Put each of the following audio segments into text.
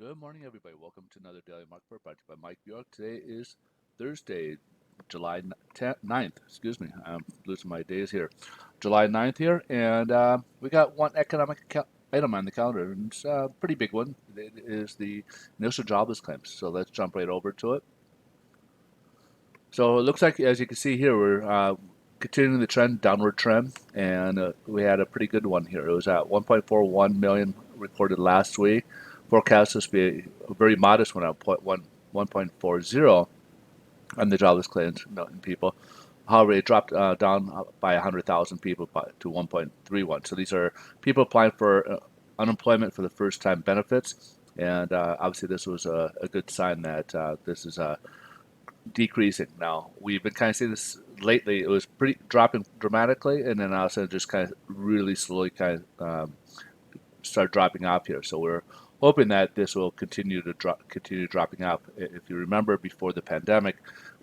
Good morning, everybody. Welcome to another Daily Market Report brought to you by Mike Bjork. Today is Thursday, July 9th. Excuse me, I'm losing my days here. July 9th here, and we got one economic item on the calendar, and it's a pretty big one. It is the initial jobless claims. So let's jump right over to it. So it looks like, as you can see here, we're continuing the downward trend, and we had a pretty good one here. It was at 1.41 million reported last week. Forecast is to be a very modest one at 1.40 on the jobless claims in people. However, it dropped down by 100,000 people to 1.31. So these are people applying for unemployment for the first time benefits, and obviously this was a good sign that this is decreasing. Now we've been kind of seeing this lately. It was pretty dropping dramatically, and then all of a sudden just kind of really slowly kind of start dropping off here. So we're hoping that this will continue to continue dropping off. If you remember, before the pandemic,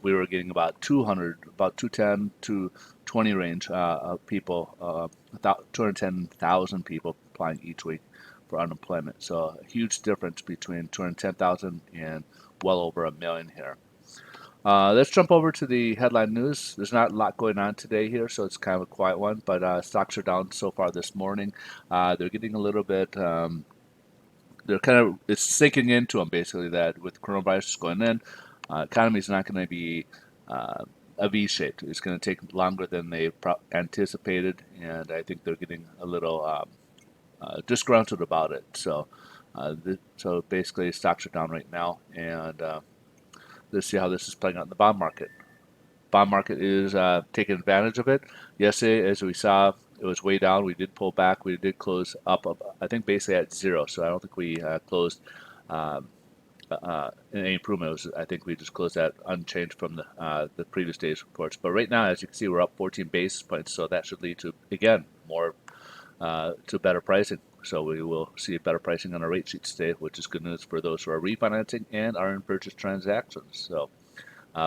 we were getting about 210 to 20 range of people, 210,000 people applying each week for unemployment. So a huge difference between 210,000 and well over a million here. Let's jump over to the headline news. There's not a lot going on today here, so it's kind of a quiet one, but stocks are down so far this morning. They're getting a little bit, they're kind of, it's sinking into them basically that with coronavirus going in, economy is not going to be a V-shaped. It's going to take longer than they anticipated, and I think they're getting a little disgruntled about it. So basically, stocks are down right now, and let's see how this is playing out in the bond market. Bond market is taking advantage of it. Yesterday, as we saw, it was way down. We did pull back. We did close up I think, basically at zero. So I don't think we closed any improvement. I think we just closed that unchanged from the previous day's reports. But right now, as you can see, we're up 14 basis points. So that should lead to, again, more to better pricing. So we will see better pricing on our rate sheets today, which is good news for those who are refinancing and are in purchase transactions. So,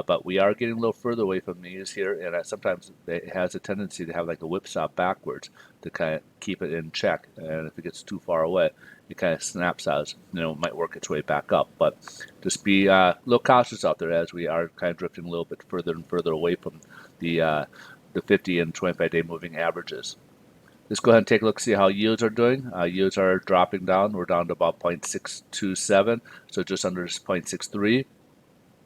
but we are getting a little further away from these here, and sometimes it has a tendency to have like a whipsaw backwards to kind of keep it in check. And if it gets too far away, it kind of snaps out. It might work its way back up. But just be a little cautious out there as we are kind of drifting a little bit further and further away from the 50 and 25-day moving averages. Let's go ahead and take a look, see how yields are doing. Yields are dropping down. We're down to about 0.627, so just under 0.63.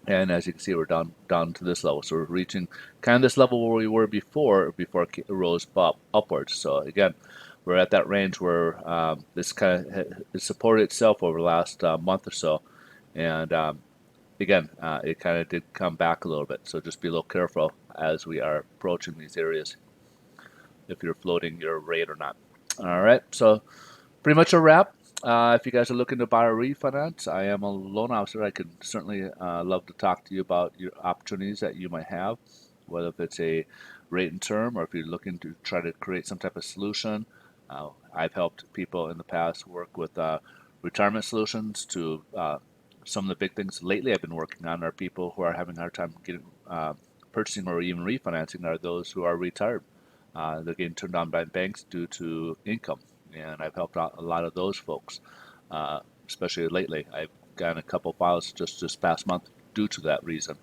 And as you can see, we're down to this level. So we're reaching kind of this level where we were before it rose upwards. So again, we're at that range where this kind of supported itself over the last month or so. And again, it kind of did come back a little bit. So just be a little careful as we are approaching these areas, if you're floating your rate or not. All right, so pretty much a wrap. If you guys are looking to buy or refinance, I am a loan officer. I could certainly love to talk to you about your opportunities that you might have, whether if it's a rate and term or if you're looking to try to create some type of solution. I've helped people in the past work with retirement solutions to some of the big things lately I've been working on are people who are having a hard time getting purchasing or even refinancing are those who are retired. They're getting turned down by banks due to income, and I've helped out a lot of those folks, especially lately. I've gotten a couple files just this past month due to that reason.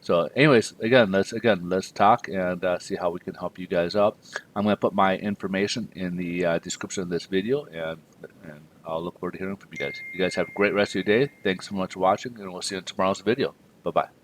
So, anyways, let's talk and see how we can help you guys out. I'm going to put my information in the description of this video, and I'll look forward to hearing from you guys. You guys have a great rest of your day. Thanks so much for watching, and we'll see you in tomorrow's video. Bye bye.